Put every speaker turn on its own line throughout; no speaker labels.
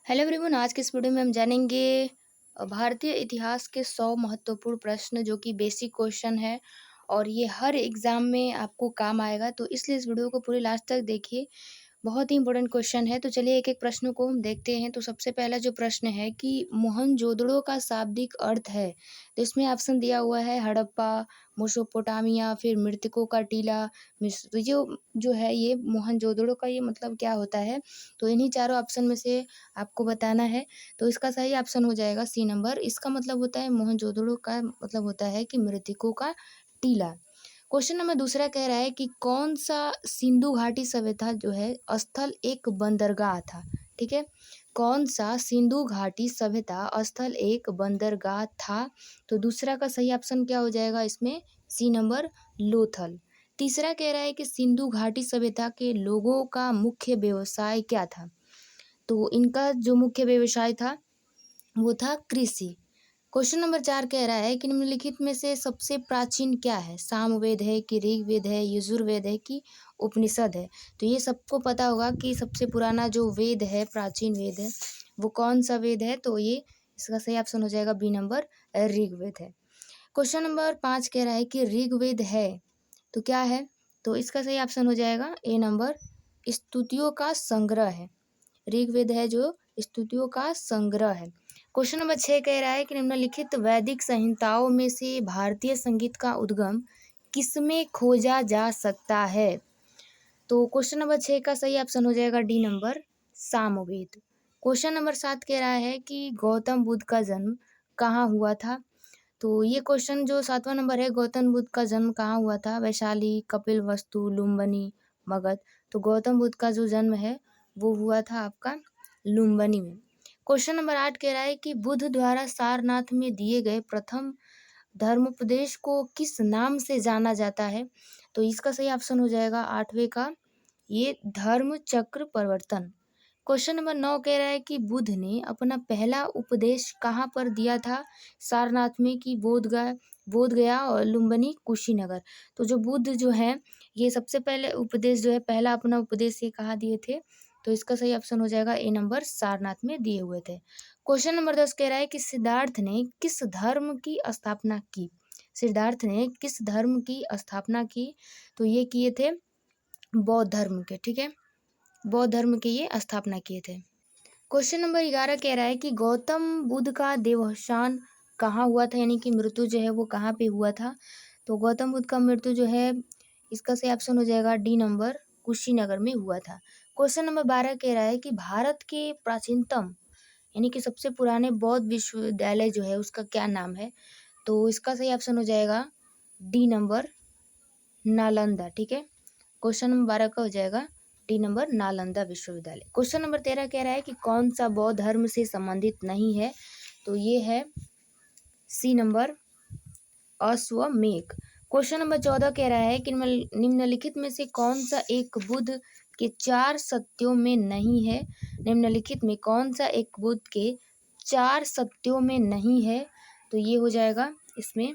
Hello everyone, आज के इस वीडियो में हम जानेंगे भारतीय इतिहास के 100 महत्वपूर्ण प्रश्न जो कि बेसिक क्वेश्चन है और ये हर एग्जाम में आपको काम आएगा। तो इसलिए इस वीडियो को पूरे लास्ट तक देखिए, बहुत ही इंपॉर्टेंट क्वेश्चन है। तो चलिए एक एक प्रश्न को हम देखते हैं। तो सबसे पहला जो प्रश्न है कि मोहनजोदड़ो का शाब्दिक अर्थ है। तो इसमें ऑप्शन दिया हुआ है हड़प्पा, मेसोपोटामिया, फिर मृतकों का टीला, मिस्र। तो जो है ये मोहनजोदड़ो का ये मतलब क्या होता है। तो इन्हीं चारों ऑप्शन में से आपको बताना है। तो इसका सही ऑप्शन हो जाएगा सी नंबर। इसका मतलब होता है मोहनजोदड़ो का मतलब होता है कि मृतकों का टीला। क्वेश्चन नंबर दूसरा कह रहा है कि कौन सा सिंधु घाटी सभ्यता जो है स्थल एक बंदरगाह था। ठीक है, कौन सा सिंधु घाटी सभ्यता स्थल एक बंदरगाह था। तो दूसरा का सही ऑप्शन क्या हो जाएगा इसमें, सी नंबर, लोथल। तीसरा कह रहा है कि सिंधु घाटी सभ्यता के लोगों का मुख्य व्यवसाय क्या था। तो इनका जो मुख्य व्यवसाय था वो था कृषि। क्वेश्चन नंबर 4 कह रहा है कि निम्नलिखित में से सबसे प्राचीन क्या है। सामवेद है कि ऋग्वेद है, यजुर्वेद है कि उपनिषद है। तो ये सबको पता होगा कि सबसे पुराना जो वेद है, प्राचीन वेद है, वो कौन सा वेद है। तो ये इसका सही ऑप्शन हो जाएगा बी नंबर, ऋग्वेद है। क्वेश्चन नंबर 5 कह रहा है कि ऋग्वेद है तो क्या है। तो इसका सही ऑप्शन हो जाएगा ए नंबर, स्तुतियों का संग्रह है। ऋग्वेद है जो स्तुतियों का संग्रह है। क्वेश्चन नंबर 6 कह रहा है कि निम्नलिखित वैदिक संहिताओं में से भारतीय संगीत का उद्गम किसमें खोजा जा सकता है। तो क्वेश्चन नंबर 6 का सही ऑप्शन हो जाएगा D number, Samaveda. Question number 7 कह रहा है कि गौतम बुद्ध का जन्म कहाँ हुआ था। तो ये क्वेश्चन जो 7वां नंबर है, गौतम बुद्ध का जन्म कहाँ हुआ था। वैशाली, कपिलवस्तु, लुम्बिनी, मगध। तो गौतम बुद्ध का जो जन्म है वो हुआ था आपका लुम्बिनी में। क्वेश्चन नंबर 8 कह रहा है कि बुद्ध द्वारा सारनाथ में दिए गए प्रथम धर्मोपदेश को किस नाम से जाना जाता है। तो इसका सही ऑप्शन हो जाएगा 8वें का, ये धर्म चक्र प्रवर्तन। क्वेश्चन नंबर 9 कह रहा है कि बुद्ध ने अपना पहला उपदेश कहाँ पर दिया था। सारनाथ में कि बोधगया और लुम्बिनी, कुशीनगर। तो जो बुद्ध जो है ये सबसे पहले उपदेश जो है, पहला अपना उपदेश ये कहाँ दिए थे। तो इसका सही ऑप्शन हो जाएगा ए नंबर, सारनाथ में दिए हुए थे। क्वेश्चन नंबर 10 कह रहा है कि सिद्धार्थ ने किस धर्म की स्थापना की। सिद्धार्थ ने किस धर्म की स्थापना की। तो ये किए थे बौद्ध धर्म के। ठीक है, बौद्ध धर्म के ये स्थापना किए थे। क्वेश्चन नंबर 11 कह रहा है कि गौतम बुद्ध का देहावसान कहाँ हुआ था, यानी कि मृत्यु जो है वो कहाँ पे हुआ था। तो गौतम बुद्ध का मृत्यु जो है इसका सही ऑप्शन हो जाएगा डी नंबर, कुशीनगर में हुआ था। क्वेश्चन नंबर 12 कह रहा है कि भारत के प्राचीनतम यानी कि सबसे पुराने बौद्ध विश्वविद्यालय जो है उसका क्या नाम है। तो इसका सही ऑप्शन हो जाएगा डी नंबर, नालंदा। ठीक है, क्वेश्चन नंबर 12 का हो जाएगा डी नंबर, नालंदा विश्वविद्यालय। क्वेश्चन नंबर 13 कह रहा है कि कौन सा बौद्ध धर्म से संबंधित नहीं है। तो ये है सी नंबर, अश्वमेध। क्वेश्चन नंबर 14 कह रहा है कि निम्नलिखित में से कौन सा एक बुद्ध के 4 सत्यों में नहीं है। निम्नलिखित में कौन सा एक बुद्ध के 4 सत्यों में नहीं है। तो ये हो जाएगा इसमें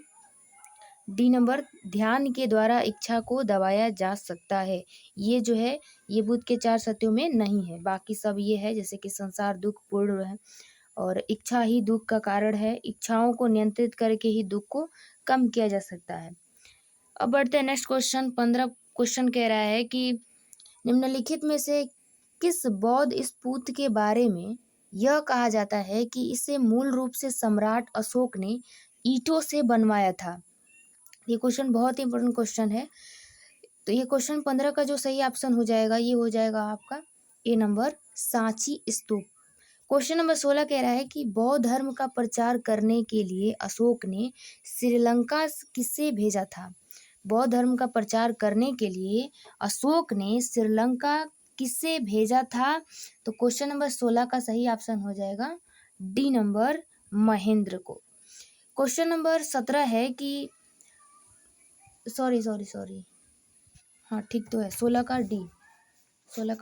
डी नंबर, ध्यान के द्वारा इच्छा को दबाया जा सकता है। ये जो है ये बुद्ध के 4 सत्यों में नहीं है। बाकी सब ये है जैसे कि संसार दुख पूर्ण है और इच्छा ही दुख का कारण है। इच्छाओं को नियंत्रित करके ही दुख को कम किया जा सकता है। अब बढ़ते हैं नेक्स्ट क्वेश्चन। 15 क्वेश्चन कह रहा है कि निम्नलिखित में से किस बौद्ध स्तूप के बारे में यह कहा जाता है कि इसे मूल रूप से सम्राट अशोक ने ईंटों से बनवाया था। ये क्वेश्चन बहुत ही इंपॉर्टेंट क्वेश्चन है। तो ये क्वेश्चन 15 का जो सही ऑप्शन हो जाएगा ये हो जाएगा आपका A number, Sanchi stupa. Question number 16 कह रहा है कि बौद्ध धर्म का प्रचार करने के लिए अशोक ने श्रीलंका किसे भेजा था। बौद्ध धर्म का प्रचार करने के लिए अशोक ने श्रीलंका किसे भेजा था। तो क्वेश्चन नंबर 16 का सही ऑप्शन हो जाएगा डी नंबर, महेंद्र को। क्वेश्चन नंबर 17 है कि सॉरी, हाँ ठीक तो है, 16 का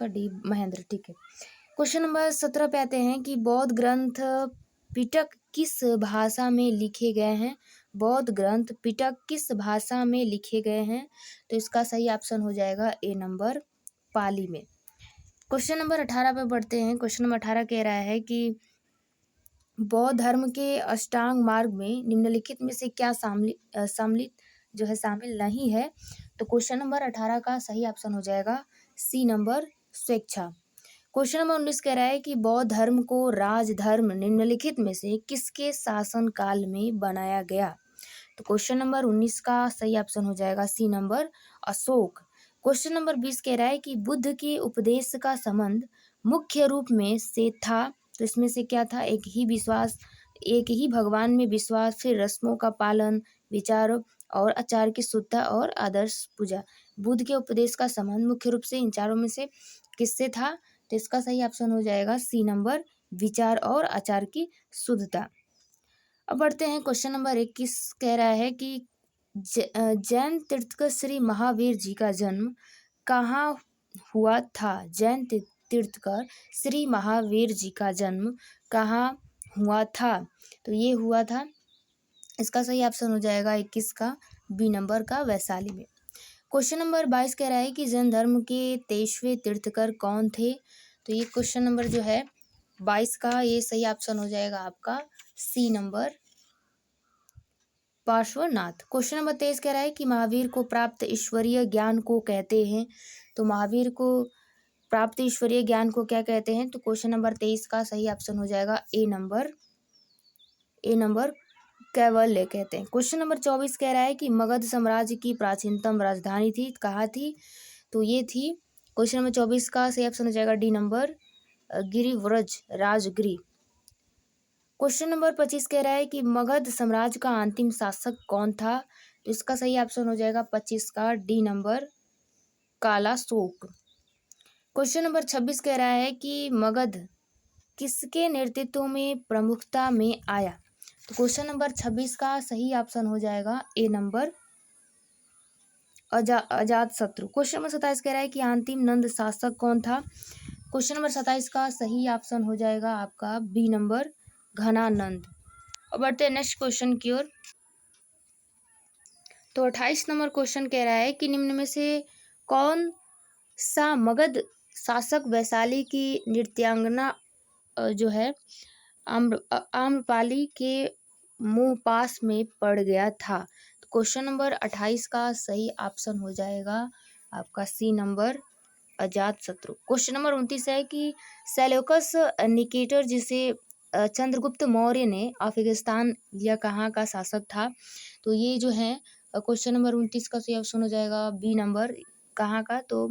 डी महेंद्र। ठीक है, क्वेश्चन नंबर 17 पे आते हैं कि बौद्ध ग्रंथ पिटक किस भाषा में लिखे गए हैं। बौद्ध ग्रंथ पिटक किस भाषा में लिखे गए हैं। तो इसका सही ऑप्शन हो जाएगा ए नंबर, पाली में। क्वेश्चन नंबर 18 पे बढ़ते हैं। क्वेश्चन नंबर 18 कह रहा है कि बौद्ध धर्म के अष्टांग मार्ग में निम्नलिखित में से क्या सम्मिलित जो है शामिल नहीं है। तो क्वेश्चन नंबर 18 का सही ऑप्शन हो जाएगा सी नंबर, स्वेच्छा। क्वेश्चन नंबर 19 कह रहा है कि बौद्ध धर्म को राजधर्म निम्नलिखित में से किसके शासन काल में बनाया गया। तो क्वेश्चन नंबर 19 का सही ऑप्शन हो जाएगा C number, Ashok. Question number 20 कह रहा है कि बुद्ध के उपदेश का संबंध मुख्य रूप में से था। तो इसमें से क्या था, एक ही भगवान में विश्वास, फिर रस्मों का पालन, विचारों और आचार की शुद्धता और आदर्श पूजा। बुद्ध के उपदेश का संबंध मुख्य रूप से इन चारों में से किससे था। तो इसका सही ऑप्शन हो जाएगा सी नंबर, विचार और आचार की शुद्धता। अब बढ़ते हैं। क्वेश्चन नंबर 21 कह रहा है कि जैन तीर्थकर श्री महावीर जी का जन्म कहाँ हुआ था। जैन तीर्थकर श्री महावीर जी का जन्म कहाँ हुआ था। तो ये हुआ था, इसका सही ऑप्शन हो जाएगा 21 का, बी नंबर का, वैशाली में। क्वेश्चन नंबर 22 कह रहा है कि जैन धर्म के 23वें तीर्थकर कौन थे। तो ये क्वेश्चन नंबर जो है 22 का, ये सही ऑप्शन हो जाएगा आपका C number, Parshvanath. Question number 23 कह रहा है कि महावीर को प्राप्त ईश्वरीय ज्ञान को कहते हैं। तो महावीर को प्राप्त ईश्वरीय ज्ञान को क्या कहते हैं। तो क्वेश्चन नंबर 23 का सही ऑप्शन हो जाएगा ए नंबर, कैवल्य कहते हैं। क्वेश्चन नंबर 24 कह रहा है कि मगध साम्राज्य की प्राचीनतम राजधानी थी, कहाँ थी। तो ये थी, क्वेश्चन नंबर 24 का सही ऑप्शन हो जाएगा D number, Girivraja, Rajagiri. Question number 25 कह रहा है कि मगध साम्राज्य का अंतिम शासक कौन था। तो इसका सही ऑप्शन हो जाएगा 25 का, D number, Kalashoka. Question number 26 कह रहा है कि मगध किसके नेतृत्व में प्रमुखता में आया। तो क्वेश्चन नंबर 26 का सही ऑप्शन हो जाएगा ए नंबर, अजात शत्रु। क्वेश्चन नंबर 27 कह रहा है कि अंतिम नंद शासक कौन था। क्वेश्चन नंबर 27 का सही ऑप्शन हो जाएगा आपका बी नंबर, घनानंद। अब बढ़ते हैं नेक्स्ट क्वेश्चन की ओर। तो 28 नंबर क्वेश्चन कह रहा है कि निम्न में से कौन सा मगध शासक वैशाली की नृत्यांगना जो है आम्रपाली के मुंह पास में पड़ गया था। तो क्वेश्चन नंबर 28 का सही ऑप्शन हो जाएगा आपका सी नंबर, अजात शत्रु। क्वेश्चन नंबर 29 है कि सेल्यूकस निकेटर जिसे चंद्रगुप्त मौर्य ने अफगानिस्तान या कहाँ का शासक था। तो ये जो है क्वेश्चन नंबर 29 का सही ऑप्शन हो जाएगा बी नंबर, कहाँ का, तो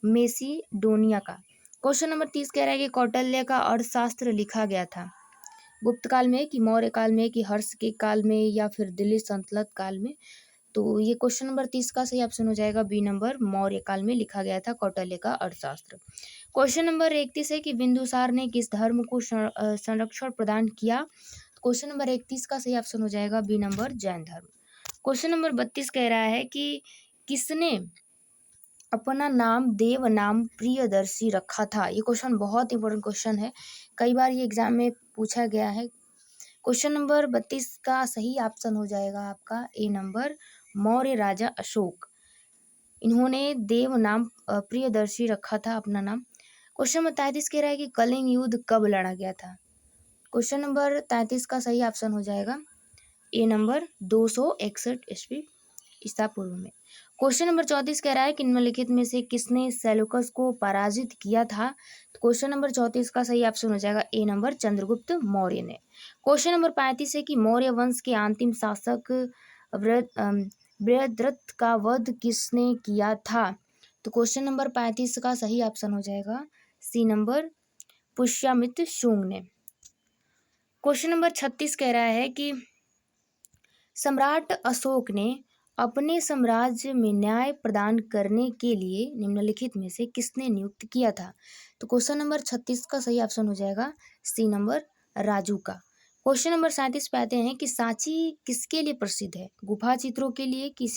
मेसिडोनिया का। क्वेश्चन नंबर 30 कह रहा है कि कौटिल्य का अर्थशास्त्र लिखा गया था गुप्त काल में, कि मौर्य काल में, कि हर्ष के काल में, या फिर दिल्ली सल्तनत काल में। तो ये क्वेश्चन नंबर 30 का सही ऑप्शन हो जाएगा बी नंबर, मौर्य काल में लिखा गया था कौटिल्य का अर्थशास्त्र। क्वेश्चन नंबर 31 है कि बिंदुसार ने किस धर्म को संरक्षण प्रदान किया। क्वेश्चन नंबर 31 का सही ऑप्शन हो जाएगा बी नंबर, जैन धर्म। क्वेश्चन नंबर 32 कह रहा है कि किसने अपना नाम देव नाम प्रियदर्शी रखा था। ये क्वेश्चन बहुत इंपॉर्टेंट क्वेश्चन है, कई बार ये एग्जाम में पूछा गया है। क्वेश्चन नंबर 32 का सही ऑप्शन हो जाएगा आपका ए नंबर, मौर्य राजा अशोक। इन्होंने देव नाम प्रियदर्शी रखा था अपना नाम। क्वेश्चन नंबर 33 कह रहा है कि कलिंग युद्ध कब लड़ा गया था। क्वेश्चन नंबर 33 का सही ऑप्शन हो जाएगा ए नंबर, 261 ईस्वी ईसा पूर्व में। क्वेश्चन नंबर 34 कह रहा है कि निम्नलिखित में से किसने सेल्यूकस को पराजित किया था। तो क्वेश्चन नंबर 34 का सही ऑप्शन हो जाएगा ए नंबर, चंद्रगुप्त मौर्य ने। क्वेश्चन नंबर 35 है कि मौर्य वंश के अंतिम शासक बृहद्रथ का वध किसने किया था। तो क्वेश्चन नंबर 35 का सही ऑप्शन हो जाएगा सी नंबर, पुष्यमित्र शुंग ने। क्वेश्चन नंबर 36 कह रहा है कि सम्राट अशोक ने अपने साम्राज्य में न्याय प्रदान करने के लिए निम्नलिखित में से किसने नियुक्त किया था। तो क्वेश्चन नंबर 36 का सही ऑप्शन हो जाएगा सी नंबर, राजू का। क्वेश्चन नंबर 37 पे आते हैं कि सांची किसके लिए प्रसिद्ध है। गुफा चित्रों के लिए, कि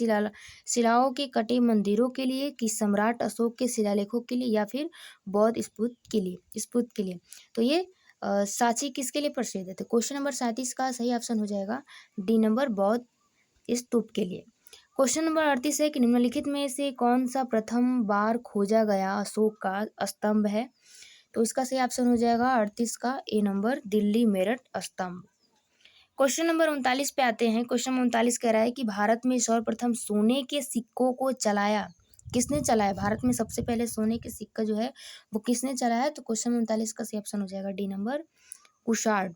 शिलाओं के कटे मंदिरों के लिए, कि सम्राट अशोक के शिलालेखों के लिए, या फिर बौद्ध स्तूप के लिए। तो ये सांची किसके लिए प्रसिद्ध है। तो क्वेश्चन नंबर 37 का सही ऑप्शन हो जाएगा डी नंबर, बौद्ध स्तूप के लिए। क्वेश्चन नंबर 38 है कि निम्नलिखित में से कौन सा प्रथम बार खोजा गया अशोक का स्तंभ है। तो इसका सही ऑप्शन हो जाएगा 38 का ए नंबर, दिल्ली मेरठ स्तंभ। क्वेश्चन नंबर 39 पे आते हैं। क्वेश्चन नंबर 39 कह रहा है कि भारत में सर्वप्रथम सोने के सिक्कों को चलाया किसने चलाया। भारत में सबसे पहले सोने के सिक्का जो है वो किसने चलाया। तो क्वेश्चन नंबर 39 का सही ऑप्शन हो जाएगा D number, Kushan.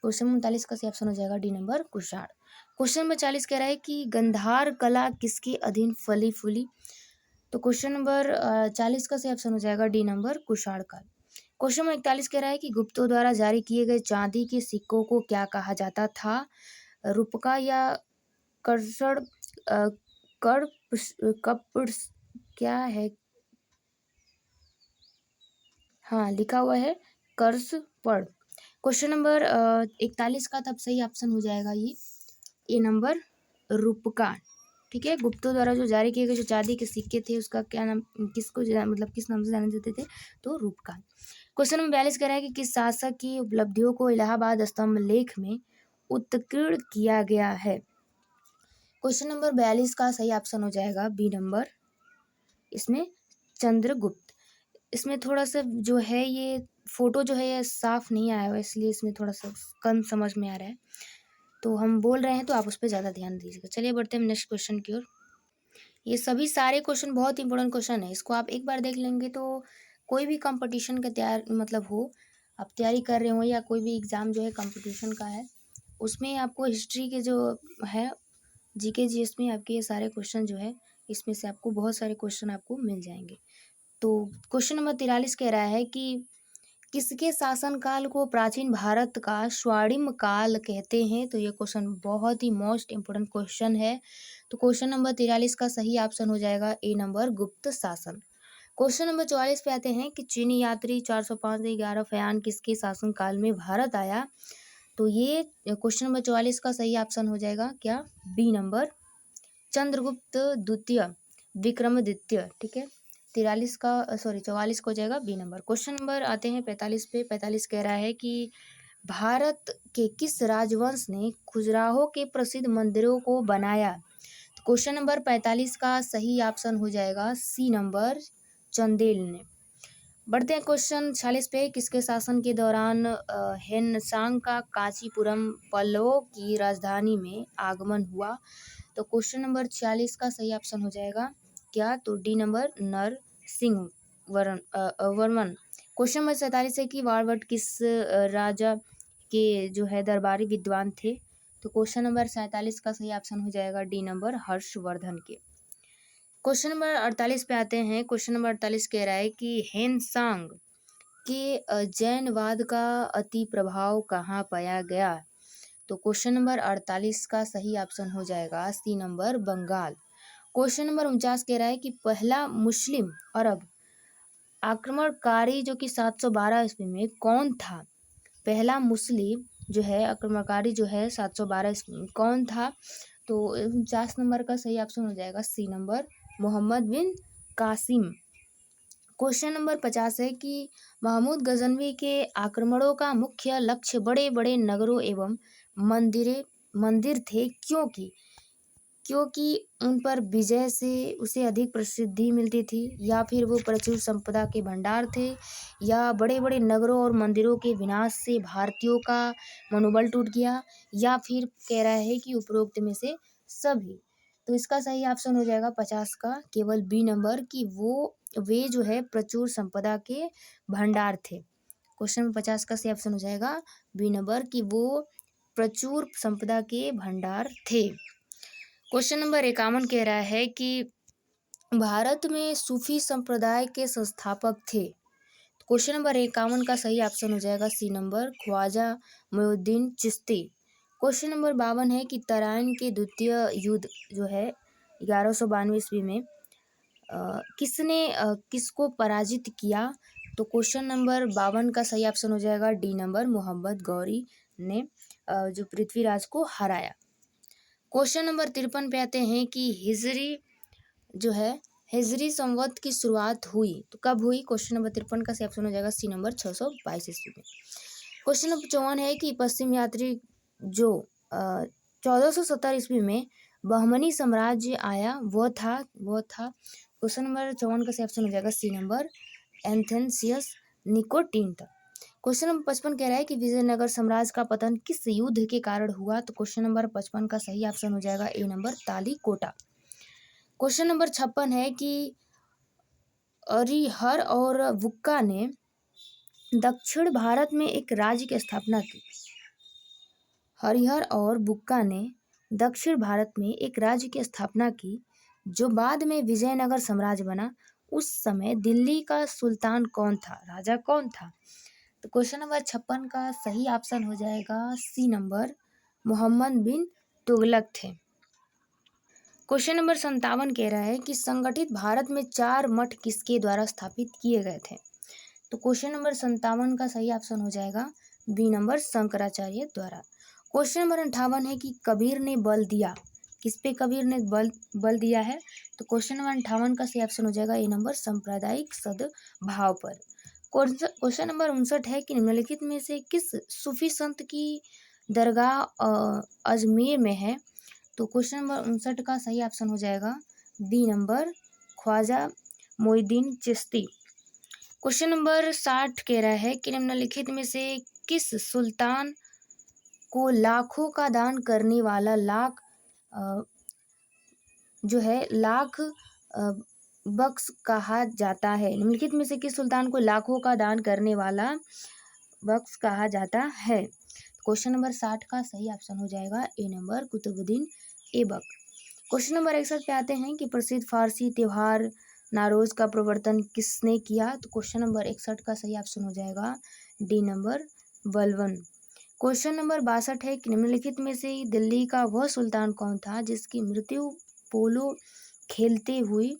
Question number 39 का सही ऑप्शन हो जाएगा D number, Kushan. Question number 40 कह रहा है कि गंधार कला किसके अधीन फली फूली। तो क्वेश्चन नंबर 40 का सही ऑप्शन हो जाएगा डी नंबर, कुषाण काल। क्वेश्चन नंबर 41 कह रहा है कि गुप्तों द्वारा जारी किए गए चांदी के सिक्कों को क्या कहा जाता था। रुपका या कर्षण, कर कप क्या है। हाँ, लिखा हुआ है कर्षपण। क्वेश्चन नंबर 41 का तब सही ऑप्शन हो जाएगा ये ए नंबर, रूपका। ठीक है, गुप्तों द्वारा जो जारी किए गए जो चांदी के सिक्के थे उसका क्या नाम, किसको मतलब किस नाम से जाने जाते थे। तो रूपका। क्वेश्चन नंबर 42 कह रहा है कि किस शासक की उपलब्धियों को इलाहाबाद स्तंभ लेख में उत्कीर्ण किया गया है। क्वेश्चन नंबर 42 का सही ऑप्शन हो जाएगा बी नंबर, इसमें चंद्रगुप्त। इसमें थोड़ा सा जो है ये फोटो जो है ये साफ नहीं आया हुआ, इसलिए इसमें थोड़ा सा कम समझ में आ रहा है, तो हम बोल रहे हैं तो आप उस पर ज़्यादा ध्यान दीजिएगा। चलिए बढ़ते हैं नेक्स्ट क्वेश्चन की ओर। ये सभी सारे क्वेश्चन बहुत इंपॉर्टेंट क्वेश्चन है, इसको आप एक बार देख लेंगे तो कोई भी कंपटीशन का तैयार मतलब हो, आप तैयारी कर रहे हो या कोई भी एग्ज़ाम जो है कंपटीशन का है उसमें आपको हिस्ट्री के जो है जीके जीएस में आपके ये सारे क्वेश्चन जो है इसमें से आपको बहुत सारे क्वेश्चन आपको मिल जाएंगे। तो क्वेश्चन नंबर 43 कह रहा है कि किसके शासनकाल को प्राचीन भारत का स्वर्णिम काल कहते हैं। तो ये क्वेश्चन बहुत ही मोस्ट इम्पोर्टेंट क्वेश्चन है। तो क्वेश्चन नंबर 43 का सही ऑप्शन हो जाएगा ए नंबर, गुप्त शासन। क्वेश्चन नंबर 44 पे आते हैं कि चीनी यात्री 405 से 11 फयान किसके शासनकाल में भारत आया। तो ये क्वेश्चन नंबर 44 का सही ऑप्शन हो जाएगा क्या, बी नंबर, चंद्रगुप्त द्वितीय विक्रमादित्य। ठीक है, 44 को हो जाएगा बी नंबर। क्वेश्चन नंबर आते हैं 45 पे। 45 कह रहा है कि भारत के किस राजवंश ने खजुराहो के प्रसिद्ध मंदिरों को बनाया। तो क्वेश्चन नंबर 45 का सही ऑप्शन हो जाएगा सी नंबर, चंदेल ने। बढ़ते हैं क्वेश्चन 46 पे। किसके शासन के दौरान हेनसांग का कांचीपुरम पल्लवों की राजधानी में आगमन हुआ। तो क्वेश्चन नंबर 46 का सही ऑप्शन हो जाएगा क्या, तो D number, Narasimha Varman. Question number 47 है कि वारवट किस राजा के जो है दरबारी विद्वान थे। तो क्वेश्चन नंबर 47 का सही ऑप्शन हो जाएगा डी नंबर, हर्षवर्धन के। क्वेश्चन नंबर 48 पे आते हैं। क्वेश्चन नंबर 48 कह रहा है कि हेनसांग के जैनवाद का अति प्रभाव कहाँ पाया गया। तो क्वेश्चन नंबर 48 का सही ऑप्शन हो जाएगा C number, Bengal. Question number 49 कह रहा है कि पहला मुस्लिम अरब आक्रमणकारी जो कि 712 ईस्वी में कौन था। पहला मुस्लिम जो है आक्रमणकारी जो है 712 ईस्वी में कौन था। तो 49 नंबर का सही ऑप्शन हो जाएगा सी नंबर, मोहम्मद बिन कासिम। क्वेश्चन नंबर 50 है कि महमूद गजनवी के आक्रमणों का मुख्य लक्ष्य बड़े बड़े नगरों एवं मंदिर थे, क्योंकि उन पर विजय से उसे अधिक प्रसिद्धि मिलती थी, या फिर वो प्रचुर संपदा के भंडार थे, या बड़े बड़े नगरों और मंदिरों के विनाश से भारतीयों का मनोबल टूट गया, या फिर कह रहा है कि उपरोक्त में से सभी। तो इसका सही ऑप्शन हो जाएगा 50 का केवल बी नंबर, कि वे जो है प्रचुर संपदा के भंडार थे। क्वेश्चन नंबर 50 का सही ऑप्शन हो जाएगा बी नंबर, कि वो प्रचुर संपदा के भंडार थे। क्वेश्चन नंबर 51 कह रहा है कि भारत में सूफी संप्रदाय के संस्थापक थे। क्वेश्चन नंबर 51 का सही ऑप्शन हो जाएगा C number, Khwaja Moinuddin Chishti. Question number 52 है कि तराइन के द्वितीय युद्ध जो है 1192 ईस्वी में किसको पराजित किया। तो क्वेश्चन नंबर 52 का सही ऑप्शन हो जाएगा डी नंबर, मोहम्मद गौरी ने जो पृथ्वीराज को हराया। क्वेश्चन नंबर 53 पे आते हैं कि हिजरी संवत की शुरुआत हुई तो कब हुई। क्वेश्चन नंबर 53 का सही ऑप्शन हो जाएगा सी नंबर, 622 ईस्वी में। क्वेश्चन नंबर 54 है कि पश्चिम यात्री जो 1470 ईस्वी में बहमनी साम्राज्य आया वो था क्वेश्चन नंबर 54 का सही ऑप्शन हो जाएगा सी नंबर एंथेंसियस निकोटिन था। क्वेश्चन नंबर 55 कह रहा है कि विजयनगर साम्राज्य का पतन किस युद्ध के कारण हुआ, तो क्वेश्चन नंबर 55 का सही ऑप्शन हो जाएगा A number Talikota. Question number 56 है कि हरिहर और बुक्का ने दक्षिण भारत में एक राज्य की स्थापना की। हरिहर और बुक्का ने दक्षिण भारत में एक राज्य की स्थापना की जो बाद में विजयनगर साम्राज्य बना। उस समय दिल्ली का सुल्तान कौन था, राजा कौन था? तो क्वेश्चन नंबर 56 का सही ऑप्शन हो जाएगा सी नंबर मोहम्मद बिन तुगलक थे। क्वेश्चन नंबर 57 कह रहा है कि संगठित भारत में 4 मठ किसके द्वारा स्थापित किए गए थे? तो क्वेश्चन नंबर 57 का सही ऑप्शन हो जाएगा बी नंबर शंकराचार्य द्वारा। क्वेश्चन नंबर 58 है कि कबीर ने बल दिया, किस पे कबीर ने बल दिया है? तो क्वेश्चन नंबर 58 का सही ऑप्शन हो जाएगा ए नंबर सांप्रदायिक सद्भाव पर। क्वेश्चन नंबर 59 है कि निम्नलिखित में से किस सूफी संत की दरगाह अजमेर में है? तो क्वेश्चन नंबर 59 का सही ऑप्शन हो जाएगा B number Khwaja Moinuddin Chishti. Question number 60 कह रहा है कि निम्नलिखित में से किस सुल्तान को लाखों का दान करने वाला लाख बख्श कहा जाता है? निम्नलिखित में से किस सुल्तान को लाखों का दान करने वाला बख्श कहा जाता है? क्वेश्चन नंबर 60 का सही ऑप्शन हो जाएगा A number Qutubuddin Aibak. Question number 61 पे आते हैं कि प्रसिद्ध फारसी त्योहार नारोज का प्रवर्तन किसने किया? तो क्वेश्चन नंबर 61 का सही ऑप्शन हो जाएगा D number Balban. Question number 62 है कि निम्नलिखित में से दिल्ली का वह सुल्तान कौन था जिसकी मृत्यु पोलो खेलते हुई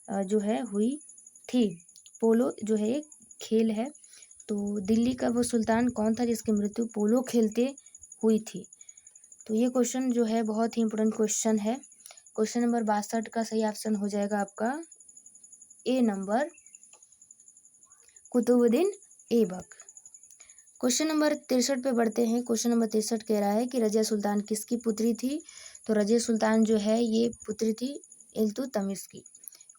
हुई थी? पोलो जो है एक खेल है, तो दिल्ली का वो सुल्तान कौन था जिसकी मृत्यु पोलो खेलते हुई थी? तो ये क्वेश्चन जो है बहुत ही इंपॉर्टेंट क्वेश्चन है। क्वेश्चन नंबर 62 का सही ऑप्शन हो जाएगा आपका A number Qutubuddin Aibak. Question number 63 पे बढ़ते हैं। क्वेश्चन नंबर 63 कह रहा है कि रजिया सुल्तान किसकी पुत्री थी? तो रजिया सुल्तान जो है ये पुत्री थी इल्तुतमिश की।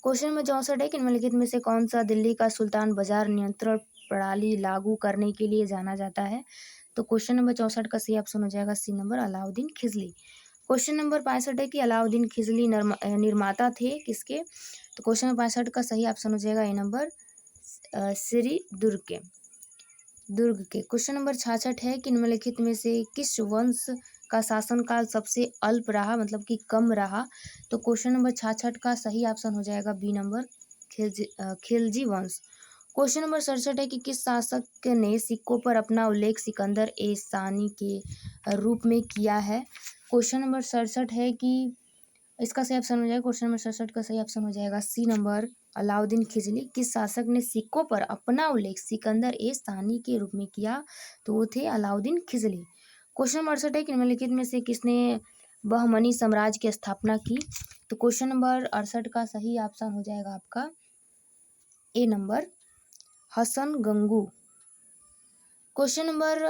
क्वेश्चन नंबर 64 है कि निम्नलिखित में से कौन सा दिल्ली का सुल्तान बाजार नियंत्रण प्रणाली लागू करने के लिए जाना जाता है? तो क्वेश्चन नंबर 64 का सही ऑप्शन हो जाएगा C number Alauddin Khilji. Question number 65 है कि अलाउद्दीन खिलजी निर्माता थे किसके? तो क्वेश्चन नंबर 65 का सही ऑप्शन हो जाएगा ए नंबर श्री दुर्ग के। क्वेश्चन नंबर 66 है कि निम्नलिखित में से किस वंश का शासनकाल सबसे अल्प रहा, मतलब कि कम रहा? तो क्वेश्चन नंबर 66 का सही ऑप्शन हो जाएगा बी नंबर खिलजी वंश। क्वेश्चन नंबर 67 है कि किस शासक ने सिक्कों पर अपना उल्लेख सिकंदर ए सानी के रूप में किया है? क्वेश्चन नंबर 67 है कि इसका सही ऑप्शन हो जाएगा, क्वेश्चन नंबर 67 का सही ऑप्शन हो जाएगा सी नंबर अलाउद्दीन खिलजी। किस शासक ने सिक्कों पर अपना उल्लेख सिकंदर ए सानी के रूप में किया? तो वो थे अलाउद्दीन खिलजी। क्वेश्चन नंबर 68 है कि निम्नलिखित में से किसने बहमनी साम्राज्य की स्थापना की? तो क्वेश्चन नंबर 68 का सही ऑप्शन हो जाएगा आपका A number Hasan Gangu. Question number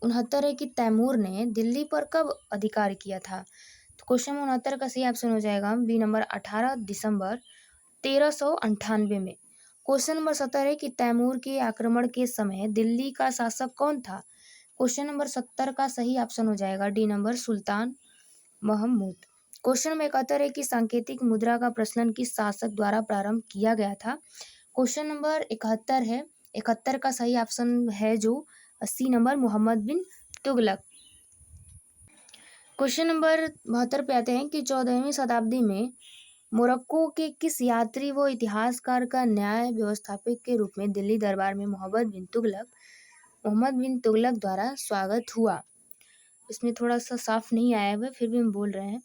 69 है कि तैमूर ने दिल्ली पर कब अधिकार किया था? तो क्वेश्चन नंबर 69 का सही ऑप्शन हो जाएगा बी नंबर 18 दिसंबर 1398 में। क्वेश्चन नंबर 70 है कि तैमूर के आक्रमण के समय दिल्ली का शासक कौन था? क्वेश्चन नंबर 70 का सही ऑप्शन हो जाएगा डी नंबर सुल्तान महमूद। क्वेश्चन नंबर 71 है कि सांकेतिक मुद्रा का प्रचलन किस शासक द्वारा प्रारंभ किया गया था? क्वेश्चन नंबर 71 है, 71 का सही ऑप्शन है जो सी नंबर मोहम्मद बिन तुगलक। क्वेश्चन नंबर 72 पे आते हैं कि 14वीं शताब्दी में मोरक्को के किस यात्री व इतिहासकार का न्याय व्यवस्थापक के रूप में दिल्ली दरबार में मोहम्मद बिन तुगलक द्वारा स्वागत हुआ? इसमें थोड़ा सा साफ नहीं आया हुआ, फिर भी हम बोल रहे हैं।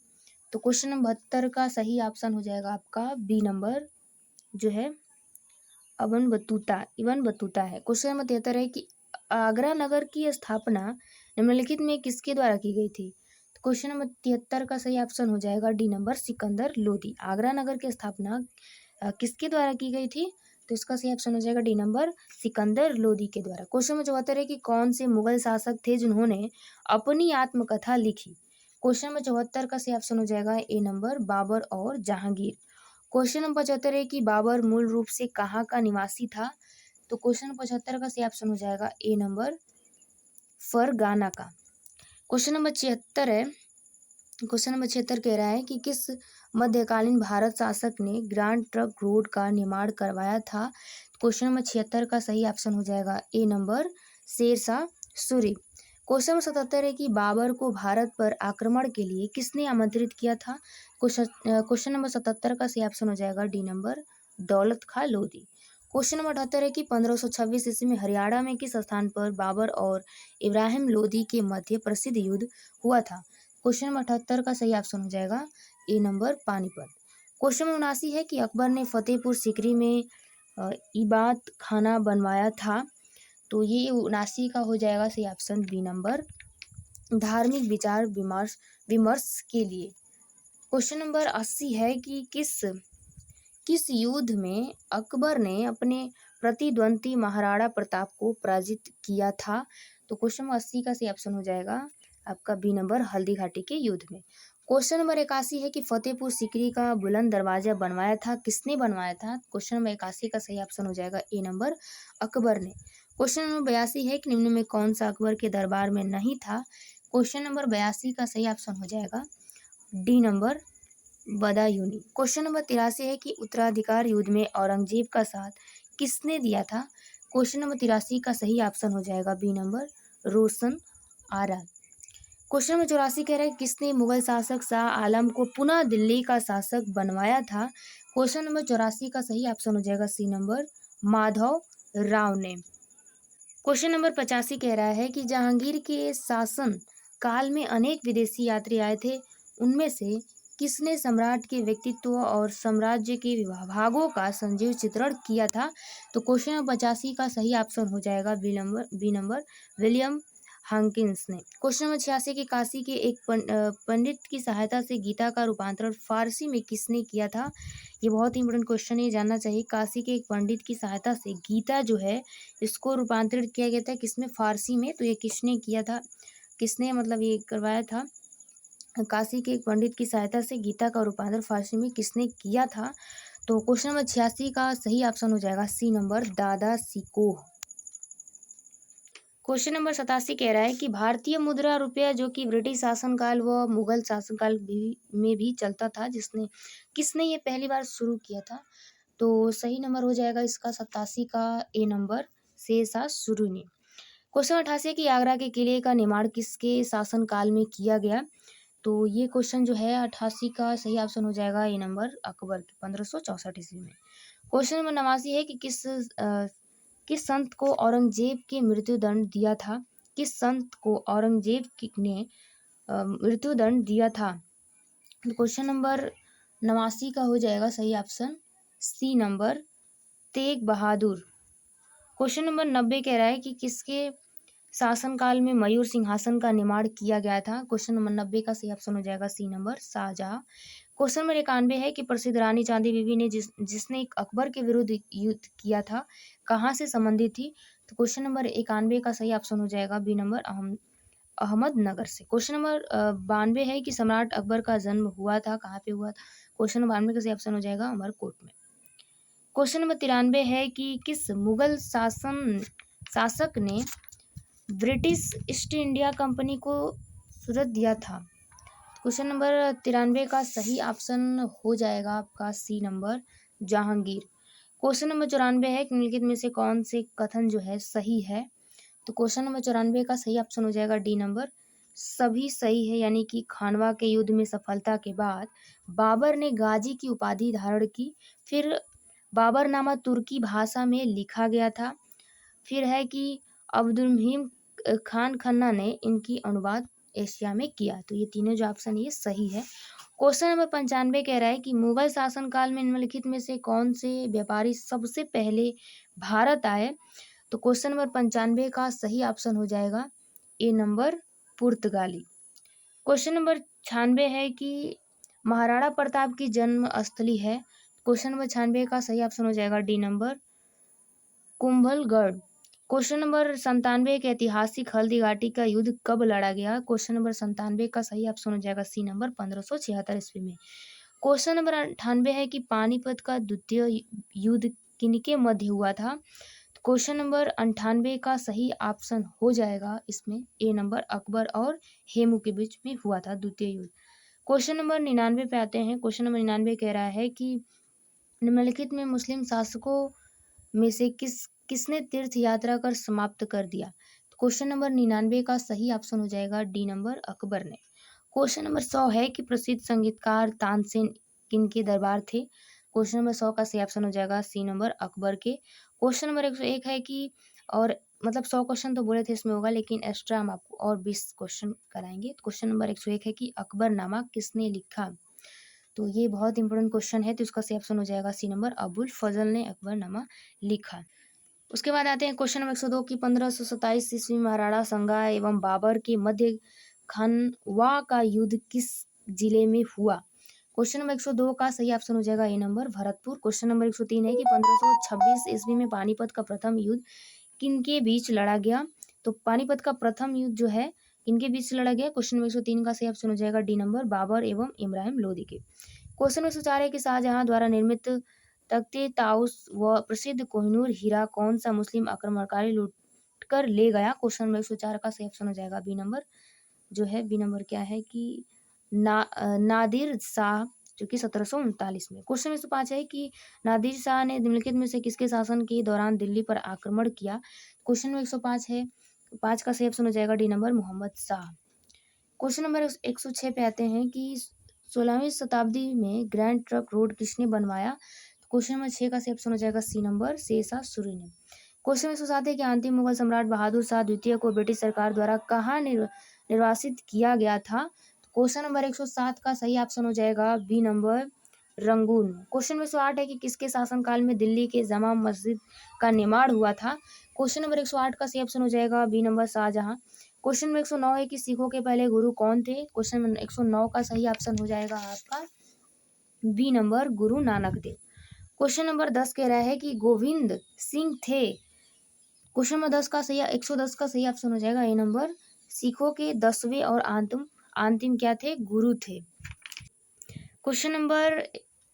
तो क्वेश्चन नंबर 72 का सही ऑप्शन हो जाएगा आपका बी नंबर जो है इब्न बतूता है। क्वेश्चन नंबर 73 है कि आगरा नगर की स्थापना निम्नलिखित में किसके द्वारा की गई थी? तो क्वेश्चन नंबर 73 का सही ऑप्शन हो जाएगा डी नंबर सिकंदर लोदी। आगरा नगर की स्थापना किसके द्वारा की गई थी? तो इसका सही ऑप्शन हो जाएगा डी नंबर सिकंदर लोदी के द्वारा। क्वेश्चन नंबर 74 है कि कौन से मुगल शासक थे जिन्होंने अपनी आत्मकथा लिखी? क्वेश्चन नंबर 74 का सही ऑप्शन हो जाएगा ए नंबर बाबर और जहांगीर। क्वेश्चन नंबर 75 है कि बाबर मूल रूप से कहाँ का निवासी था? तो क्वेश्चन नंबर 75 का सही ऑप्शन हो जाएगा ए नंबर फरगाना का। क्वेश्चन नंबर 76 है, क्वेश्चन नंबर 76 कह रहा है कि किस मध्यकालीन भारत शासक ने ग्रैंड ट्रंक रोड का निर्माण करवाया था? क्वेश्चन नंबर 76 का सही ऑप्शन हो जाएगा A number Sher Shah Suri. Question number 77 है कि बाबर को भारत पर आक्रमण के लिए किसने आमंत्रित किया था? क्वेश्चन नंबर 77 का सही ऑप्शन हो जाएगा डी नंबर दौलत खां लोधी। क्वेश्चन नंबर 78 है कि 1526 ईस्वी में हरियाणा में किस स्थान पर बाबर और इब्राहिम लोदी के मध्य प्रसिद्ध युद्ध हुआ था? क्वेश्चन नंबर 78 का सही ऑप्शन हो जाएगा A number Panipat. Question number 79 है कि अकबर ने फतेहपुर सीकरी में इबादत खाना बनवाया था? तो ये 79 का हो जाएगा सही ऑप्शन बी नंबर धार्मिक विचार विमर्श विमर्श के लिए। क्वेश्चन नंबर 80 है कि किस युद्ध में अकबर ने अपने प्रतिद्वंदी महाराणा प्रताप को पराजित किया था? तो क्वेश्चन नंबर 80 का सही ऑप्शन हो जाएगा आपका बी नंबर हल्दी घाटी के युद्ध में। क्वेश्चन नंबर 81 है कि फतेहपुर सीकरी का बुलंद दरवाजा बनवाया था, किसने बनवाया था? क्वेश्चन नंबर 81 का सही ऑप्शन हो जाएगा ए नंबर अकबर ने। क्वेश्चन नंबर 82 है कि निम्न में कौन सा अकबर के दरबार में नहीं था? क्वेश्चन नंबर 82 का सही ऑप्शन हो जाएगा D number Badayuni. Question number 83 है कि उत्तराधिकार युद्ध में औरंगजेब का साथ किसने दिया था? क्वेश्चन नंबर 83 का सही ऑप्शन हो जाएगा बी नंबर रोशन आरा। क्वेश्चन नंबर 84 कह रहा है किसने मुगल शासक शाह आलम को पुनः दिल्ली का शासक बनवाया था? क्वेश्चन नंबर 84 का सही ऑप्शन हो जाएगा सी नंबर माधव राव ने। क्वेश्चन नंबर 85 कह रहा है कि जहांगीर के शासन काल में अनेक विदेशी यात्री आए थे, उनमें से किसने सम्राट के व्यक्तित्व और साम्राज्य के विभागों का संजीव चित्रण किया था? तो क्वेश्चन नंबर 85 का सही ऑप्शन हो जाएगा बी नंबर विलियम हाकिंस ने। क्वेश्चन नंबर 86 कि काशी के एक पंडित की सहायता से गीता का रूपांतरण फारसी में किसने किया था? ये बहुत ही इंपॉर्टेंट क्वेश्चन है, जानना चाहिए। काशी के एक पंडित की सहायता से गीता जो है इसको रूपांतरित किया गया था किसमें? फारसी में। तो ये किसने किया था, किसने मतलब ये करवाया था? काशी के एक पंडित की सहायता से गीता का रूपांतरण फारसी में किसने किया था? तो क्वेश्चन नंबर 86 का सही ऑप्शन हो जाएगा सी नंबर दादा सिकोह। क्वेश्चन नंबर 87 कह रहा है कि भारतीय मुद्रा रुपया जो कि ब्रिटिश शासनकाल व मुगल शासनकाल में भी चलता था, किसने ये पहली बार शुरू किया था? तो सही नंबर हो जाएगा इसका 87 का ए नंबर शेरशाह सूरी ने। क्वेश्चन 88 कि आगरा के किले का निर्माण किसके शासनकाल में किया गया? तो ये क्वेश्चन जो है 88 का सही ऑप्शन हो जाएगा ए नंबर अकबर के 1564 ईस्वी में। क्वेश्चन नंबर 89 है कि किस संत को औरंगजेब के मृत्युदंड दिया था? किस संत को औरंगजेब ने मृत्युदंड दिया था? तो क्वेश्चन नंबर 89 का हो जाएगा सही option C number Tegh Bahadur. Question number 90 कह रहा है कि किसके शासनकाल में मयूर सिंहासन का निर्माण किया गया था? क्वेश्चन नंबर 90 का सही ऑप्शन हो जाएगा C number Shahjahan. Question number 91 है कि प्रसिद्ध रानी चांदी बीबी ने जिसने अकबर के विरुद्ध युद्ध किया था, कहाँ से संबंधित थी? तो क्वेश्चन नंबर 91 का सही ऑप्शन हो जाएगा बी नंबर अहमदनगर से। क्वेश्चन नंबर 92 है कि सम्राट अकबर का जन्म हुआ था, कहाँ पे हुआ था? क्वेश्चन नंबर 92 का सही ऑप्शन हो जाएगा अमरकोट में। क्वेश्चन नंबर 93 है कि किस मुगल शासक ने ब्रिटिश ईस्ट इंडिया कंपनी को सूरत दिया था? क्वेश्चन नंबर 93 का सही ऑप्शन हो जाएगा आपका C number Jahangir. Question number 94 है कि निम्नलिखित में से कौन से कथन जो है सही है? तो क्वेश्चन नंबर 94 का सही ऑप्शन हो जाएगा डी नंबर सभी सही है, यानी कि खानवा के युद्ध में सफलता के बाद बाबर ने गाजी की उपाधि धारण की। फिर बाबरनामा तुर्की भाषा में लिखा गया था। फिर है कि अब्दुल मुहीम खान खन्ना ने इनकी अनुवाद एशिया में किया। तो ये तीनों जो ऑप्शन ये सही है। क्वेश्चन नंबर 95 कह रहा है कि मुगल शासनकाल में निम्नलिखित में से कौन से व्यापारी सबसे पहले भारत आए? तो क्वेश्चन नंबर 95 का सही ऑप्शन हो जाएगा ए नंबर पुर्तगाली। क्वेश्चन नंबर 96 है कि महाराणा प्रताप की जन्म स्थली है। क्वेश्चन नंबर 96 का सही ऑप्शन हो जाएगा D number Kumbhalgarh. Question number 97 के ऐतिहासिक हल्दी घाटी का युद्ध कब लड़ा गया? क्वेश्चन नंबर 97 का सही ऑप्शन हो जाएगा सी नंबर 1576 ईस्वी में। क्वेश्चन नंबर 98 है कि पानीपत का द्वितीय युद्ध किनके मध्य हुआ था? क्वेश्चन नंबर 98 का सही ऑप्शन हो जाएगा इसमें ए नंबर अकबर और हेमू के बीच में हुआ था द्वितीय युद्ध। क्वेश्चन नंबर 99 पे आते हैं। क्वेश्चन नंबर 99 कह रहा है कि निम्नलिखित में मुस्लिम शासकों में से किसने तीर्थ यात्रा कर समाप्त कर दिया? क्वेश्चन नंबर 99 का सही ऑप्शन हो जाएगा डी नंबर अकबर ने। क्वेश्चन नंबर 100 है कि प्रसिद्ध संगीतकार तानसेन किनके दरबार थे? क्वेश्चन नंबर 100 का सही ऑप्शन हो जाएगा सी नंबर अकबर के। क्वेश्चन नंबर 101 है कि और मतलब 100 क्वेश्चन तो बोले थे इसमें होगा, लेकिन एक्स्ट्रा हम आपको और 20 क्वेश्चन कराएंगे। क्वेश्चन नंबर 101 है कि अकबरनामा किसने लिखा? तो ये बहुत इंपॉर्टेंट क्वेश्चन है, तो इसका सही ऑप्शन हो जाएगा सी नंबर अबुल फजल ने अकबरनामा लिखा। उसके बाद आते हैं क्वेश्चन नंबर 102 की 1527 ईस्वी में महाराणा संगा एवं बाबर के मध्य खनवा का युद्ध किस जिले में हुआ? क्वेश्चन नंबर 102 का सही ऑप्शन हो जाएगा A number Bharatpur. Question number 103 है कि 1526 ईस्वी में पानीपत का प्रथम युद्ध किनके बीच लड़ा गया? तो पानीपत का प्रथम युद्ध जो है किनके बीच लड़ा गया? क्वेश्चन नंबर 103 का सही ऑप्शन हो जाएगा डी नंबर बाबर एवं इब्राहिम लोदी के। क्वेश्चन नंबर 104 है कि शाहजहां द्वारा निर्मित तख्ते ताउस व प्रसिद्ध कोहिनूर हीरा कौन सा मुस्लिम आक्रमणकारी लूट कर ले गया? क्वेश्चन नंबर 104 का सही ऑप्शन हो जाएगा बी नंबर, जो है बी नंबर क्या है कि नादिर शाह, जो कि 1739 में। क्वेश्चन नंबर 105 है कि नादिर शाह ने निम्नलिखित में से किसके शासन के दौरान दिल्ली पर आक्रमण किया? क्वेश्चन नंबर 105 है, 5 का सही ऑप्शन हो जाएगा D number Mohammad Shah. Question number 106 पे आते हैं कि 16वीं शताब्दी में ग्रैंड ट्रंक रोड किसने बनवाया? क्वेश्चन नंबर 6 का सही ऑप्शन हो जाएगा सी नंबर शेरशाह सूरी ने। क्वेश्चन नंबर 107 है कि अंतिम मुगल सम्राट बहादुर शाह द्वितीय को ब्रिटिश सरकार द्वारा कहाँ निर्वासित किया गया था? क्वेश्चन नंबर 107 का सही ऑप्शन हो जाएगा B number Rangoon. Question number 108 है कि किसके शासनकाल में दिल्ली के जामा मस्जिद का निर्माण हुआ था? क्वेश्चन नंबर 108 का सही ऑप्शन हो जाएगा B number Shahjahan. Question number 109 है कि सिखों के पहले गुरु कौन थे? क्वेश्चन नंबर 109 का सही ऑप्शन हो जाएगा आपका B number Guru Nanak Dev. Question number 10 कह रहा है कि गोविंद सिंह थे। क्वेश्चन नंबर 10 का सही 110 का सही ऑप्शन हो जाएगा ए नंबर सिखों के 10वें और अंतिम क्या थे? गुरु थे। क्वेश्चन नंबर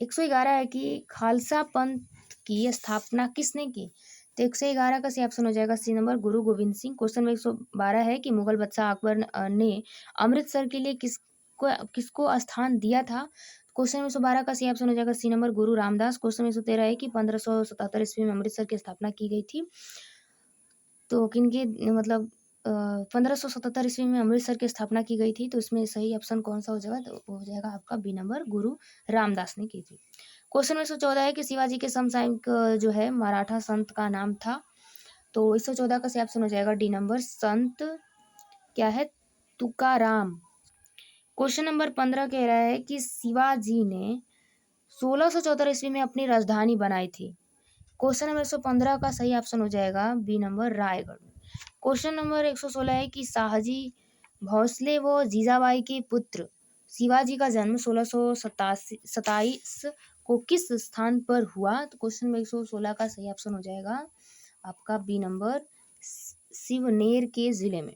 111 है कि खालसा पंथ की स्थापना किसने की? तो 111 का सही ऑप्शन हो जाएगा सी नंबर गुरु गोविंद सिंह। क्वेश्चन नंबर 112 है कि मुगल बादशाह अकबर ने अमृतसर के लिए किसको स्थान दिया था? क्वेश्चन नंबर 112 का सही ऑप्शन हो जाएगा सी नंबर गुरु रामदास। क्वेश्चन नंबर 113 है कि 1577 ईस्वी में अमृतसर की स्थापना की गई थी। तो किनके मतलब 1577 ईस्वी में अमृतसर की स्थापना की गई थी, तो इसमें सही ऑप्शन कौन सा हो जाएगा? तो वो हो जाएगा आपका बी नंबर गुरु रामदास ने की थी। क्वेश्चन नंबर 114 है कि शिवाजी के समसामयिक जो है मराठा संत का नाम था। तो 114 का सही ऑप्शन हो जाएगा डी नंबर संत क्या है? तुकाराम। क्वेश्चन नंबर 15 कह रहा है कि शिवाजी ने 1674 ईस्वी में अपनी राजधानी बनाई थी। क्वेश्चन नंबर 115 का सही ऑप्शन हो जाएगा B number Raigad. Question number 116 है कि शाहजी भोसले व जीजाबाई के पुत्र शिवाजी का जन्म 1627 को किस स्थान पर हुआ? तो क्वेश्चन नंबर 116 का सही ऑप्शन हो जाएगा आपका बी नंबर शिवनेर के जिले में।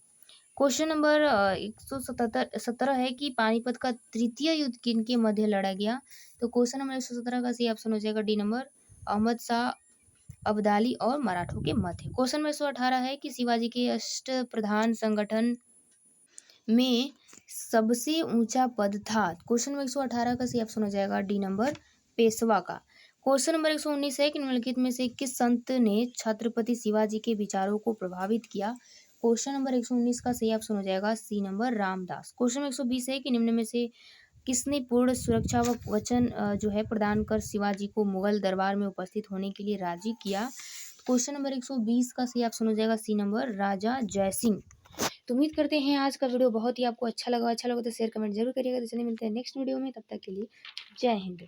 क्वेश्चन नंबर 117 है कि पानीपत का तृतीय युद्ध किनके मध्य लड़ा गया? तो क्वेश्चन नंबर 117 का सही ऑप्शन हो जाएगा डी नंबर अहमद शाह अब्दाली और मराठों के मध्य। क्वेश्चन नंबर 118 है कि शिवाजी के अष्ट प्रधान संगठन में सबसे ऊंचा पद था। क्वेश्चन नंबर 118 का सही ऑप्शन हो जाएगा डी नंबर पेशवा का। क्वेश्चन नंबर 119 है कि निम्नलिखित में से किस संत ने छत्रपति शिवाजी के विचारों को प्रभावित किया? क्वेश्चन नंबर 119 का सही ऑप्शन हो जाएगा C number Ramdas. Question number 120 है कि निम्न में से किसने पूर्ण सुरक्षा व वचन जो है प्रदान कर शिवाजी को मुगल दरबार में उपस्थित होने के लिए राजी किया? क्वेश्चन नंबर 120 का सही ऑप्शन हो जाएगा सी नंबर राजा जयसिंह। तो उम्मीद करते हैं आज का वीडियो बहुत ही आपको अच्छा लगा तो शेयर कमेंट जरूर करिएगा। तो चलिए मिलते हैं नेक्स्ट वीडियो में, तब तक के लिए जय हिंद।